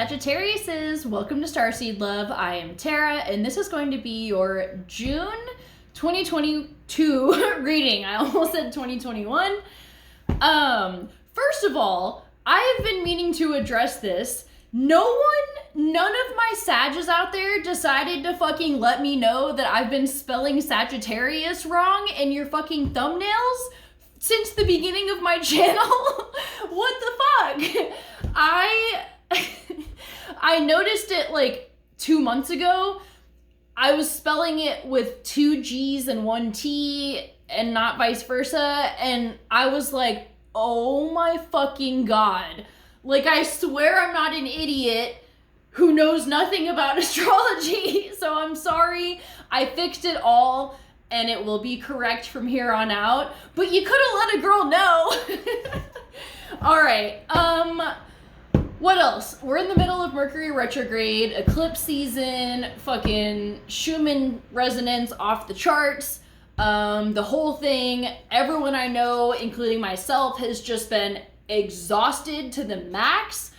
Sagittariuses, welcome to Starseed Love. I am Tara, and this is going to be your June 2022 reading. I almost said 2021. First of all, I have been meaning to address this. None of my Sages out there decided to fucking let me know that I've been spelling Sagittarius wrong in your fucking thumbnails since the beginning of my channel. What the fuck? I noticed it like 2 months ago. I was spelling it with 2 G's and 1 T and not vice versa. And I was like, oh my fucking God. Like, I swear I'm not an idiot who knows nothing about astrology. So I'm sorry. I fixed it all and it will be correct from here on out. But you could have let a girl know. All right. What else? We're in the middle of Mercury retrograde, eclipse season, fucking Schumann resonance off the charts. The whole thing, everyone I know, including myself, has just been exhausted to the max.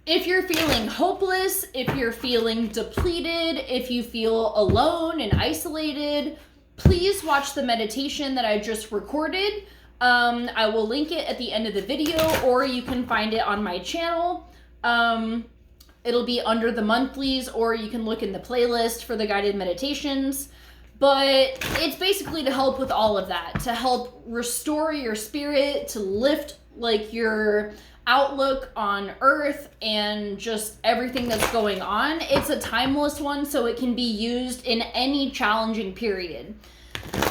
If you're feeling hopeless, if you're feeling depleted, if you feel alone and isolated, please watch the meditation that I just recorded. I will link it at the end of the video, or you can find it on my channel. It'll be under the monthlies, or you can look in the playlist for the guided meditations. But it's basically to help with all of that, to help restore your spirit, to lift like your outlook on Earth and just everything that's going on. It's a timeless one, so it can be used in any challenging period.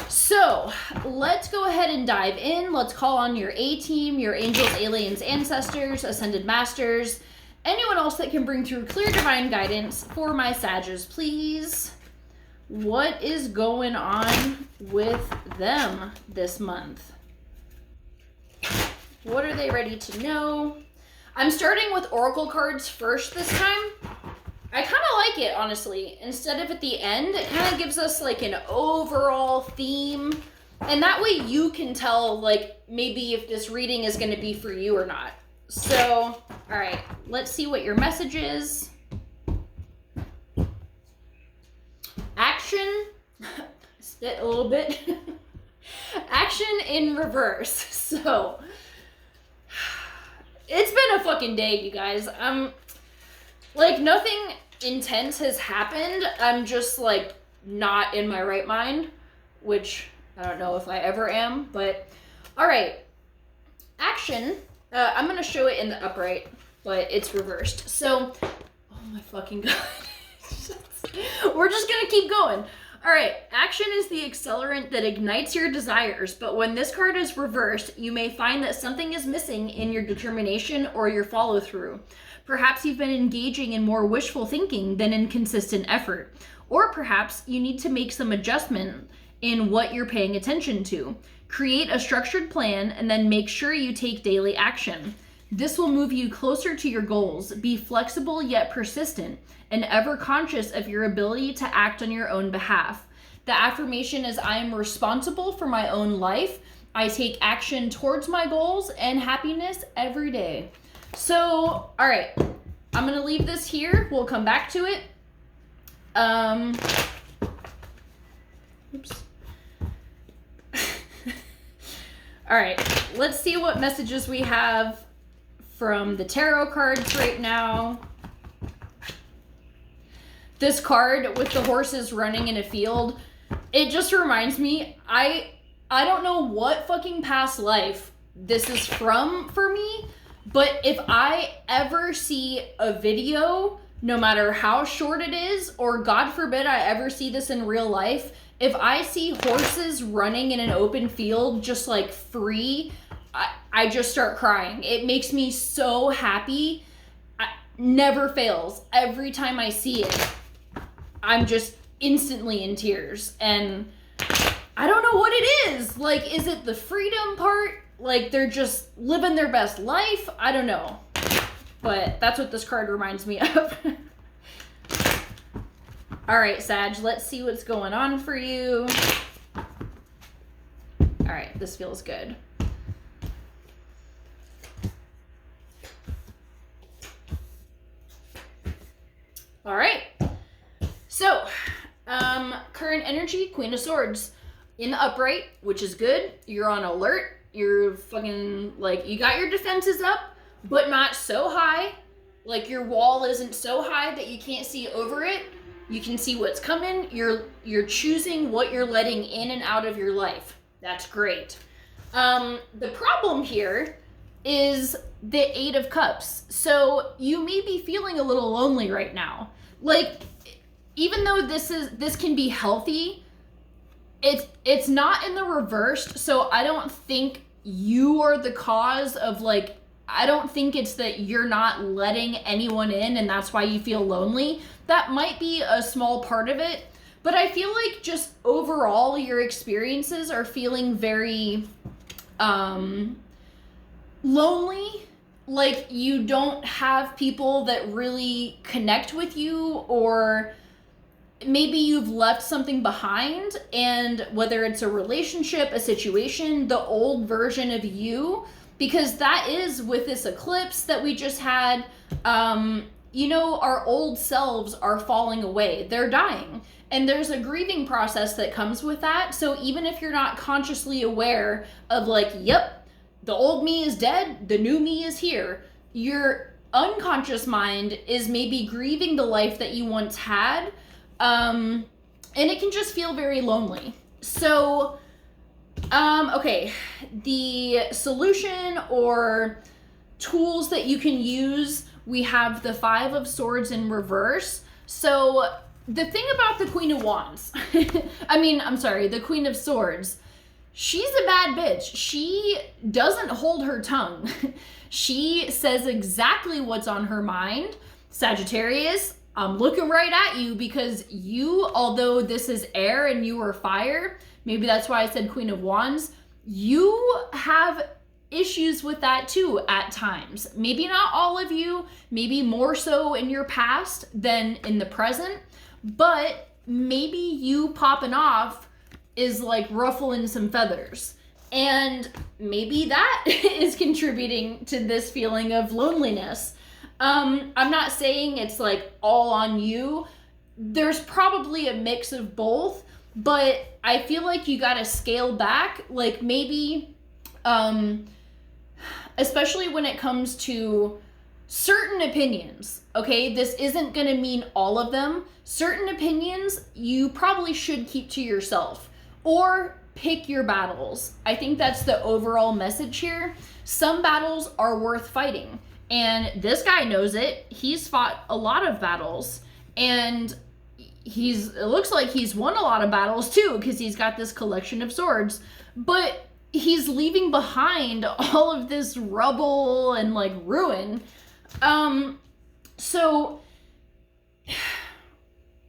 So let's go ahead and dive in. Let's call on your A-team, your angels, aliens, ancestors, ascended masters, anyone else that can bring through clear divine guidance for my Sages, please. What is going on with them this month? What are they ready to know? I'm starting with oracle cards first this time. I kind of like it, honestly. Instead of at the end, it kind of gives us like an overall theme. And that way you can tell like maybe if this reading is going to be for you or not. So, all right, let's see what your message is. Action. Spit a little bit. Action in reverse. So, it's been a fucking day, you guys. Like, nothing intense has happened. I'm just, like, not in my right mind, which I don't know if I ever am, but all right. Action. I'm going to show it in the upright, but it's reversed. So, oh my fucking God. We're just going to keep going. All right. Action is the accelerant that ignites your desires, but when this card is reversed, you may find that something is missing in your determination or your follow-through. Perhaps you've been engaging in more wishful thinking than in consistent effort. Or perhaps you need to make some adjustment in what you're paying attention to. Create a structured plan and then make sure you take daily action. This will move you closer to your goals. Be flexible yet persistent and ever conscious of your ability to act on your own behalf. The affirmation is, I am responsible for my own life. I take action towards my goals and happiness every day. So, all right, I'm going to leave this here. We'll come back to it. Oops. All right, let's see what messages we have from the tarot cards right now. This card with the horses running in a field, it just reminds me, I don't know what fucking past life this is from for me, but if I ever see a video, no matter how short it is, or God forbid I ever see this in real life, if I see horses running in an open field just like free, I just start crying. It makes me so happy. Never fails. Every time I see it, I'm just instantly in tears. And I don't know what it is. Like, is it the freedom part? Like, they're just living their best life? I don't know. But that's what this card reminds me of. All right, Sag, let's see what's going on for you. All right, this feels good. All right. So, current energy, Queen of Swords. In the upright, which is good. You're on alert. You're fucking, like, you got your defenses up, but not so high. Like, your wall isn't so high that you can't see over it. You can see what's coming. You're choosing what you're letting in and out of your life. That's great. The problem here is the Eight of Cups. So you may be feeling a little lonely right now. Like, even though this can be healthy, it's not in the reversed. So I don't think you are the cause of, like, I don't think it's that you're not letting anyone in and that's why you feel lonely. That might be a small part of it, but I feel like just overall your experiences are feeling very lonely. Like, you don't have people that really connect with you, or maybe you've left something behind, and whether it's a relationship, a situation, the old version of you, because that is with this eclipse that we just had, you know, our old selves are falling away. They're dying. And there's a grieving process that comes with that. So even if you're not consciously aware of, like, yep, the old me is dead, the new me is here, your unconscious mind is maybe grieving the life that you once had. And it can just feel very lonely. So, okay, the solution or tools that you can use, we have the Five of Swords in reverse. So the thing about the Queen of Wands, the Queen of Swords, she's a bad bitch. She doesn't hold her tongue. She says exactly what's on her mind. Sagittarius, I'm looking right at you, because you, although this is air and you are fire, maybe that's why I said Queen of Wands, you have issues with that too at times. Maybe not all of you, maybe more so in your past than in the present, but maybe you popping off is like ruffling some feathers. And maybe that is contributing to this feeling of loneliness. I'm not saying it's like all on you. There's probably a mix of both, but I feel like you gotta scale back. Like, maybe, especially when it comes to certain opinions, okay? This isn't gonna mean all of them. Certain opinions you probably should keep to yourself, or pick your battles. I think that's the overall message here. Some battles are worth fighting. And this guy knows it. He's fought a lot of battles, and it looks like he's won a lot of battles too, because he's got this collection of swords, but he's leaving behind all of this rubble and like ruin. So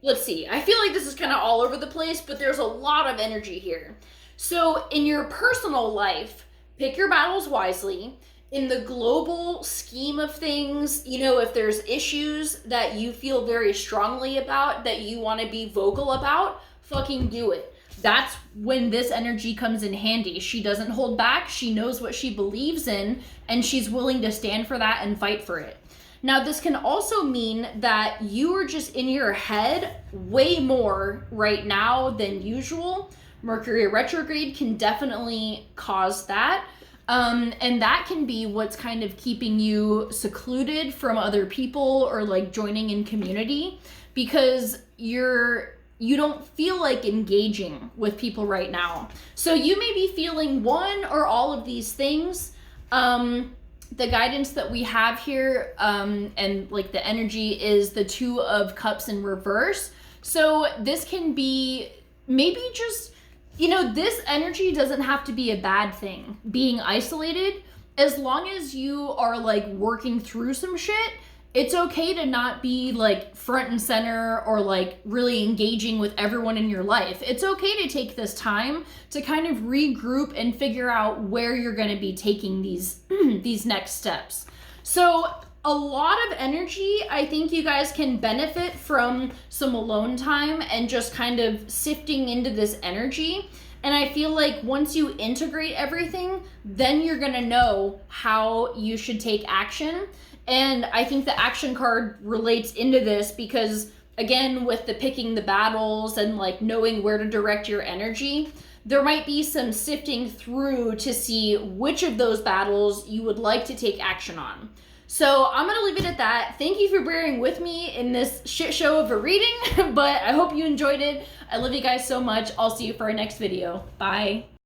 let's see. I feel like this is kind of all over the place, but there's a lot of energy here. So in your personal life, pick your battles wisely. In the global scheme of things, you know, if there's issues that you feel very strongly about, that you want to be vocal about, fucking do it. That's when this energy comes in handy. She doesn't hold back. She knows what she believes in, and she's willing to stand for that and fight for it. Now, this can also mean that you are just in your head way more right now than usual. Mercury retrograde can definitely cause that. And that can be what's kind of keeping you secluded from other people, or like joining in community, because you don't feel like engaging with people right now. So you may be feeling one or all of these things. The guidance that we have here, and like the energy, is the Two of Cups in reverse. So this can be maybe just, you know, this energy doesn't have to be a bad thing, being isolated. As long as you are like working through some shit, it's okay to not be like front and center or like really engaging with everyone in your life. It's okay to take this time to kind of regroup and figure out where you're going to be taking these these next steps. So a lot of energy. I think you guys can benefit from some alone time and just kind of sifting into this energy. And I feel like once you integrate everything, then you're gonna know how you should take action. And I think the action card relates into this because, again, with the picking the battles and like knowing where to direct your energy, there might be some sifting through to see which of those battles you would like to take action on. So I'm gonna leave it at that. Thank you for bearing with me in this shit show of a reading, but I hope you enjoyed it. I love you guys so much. I'll see you for our next video. Bye.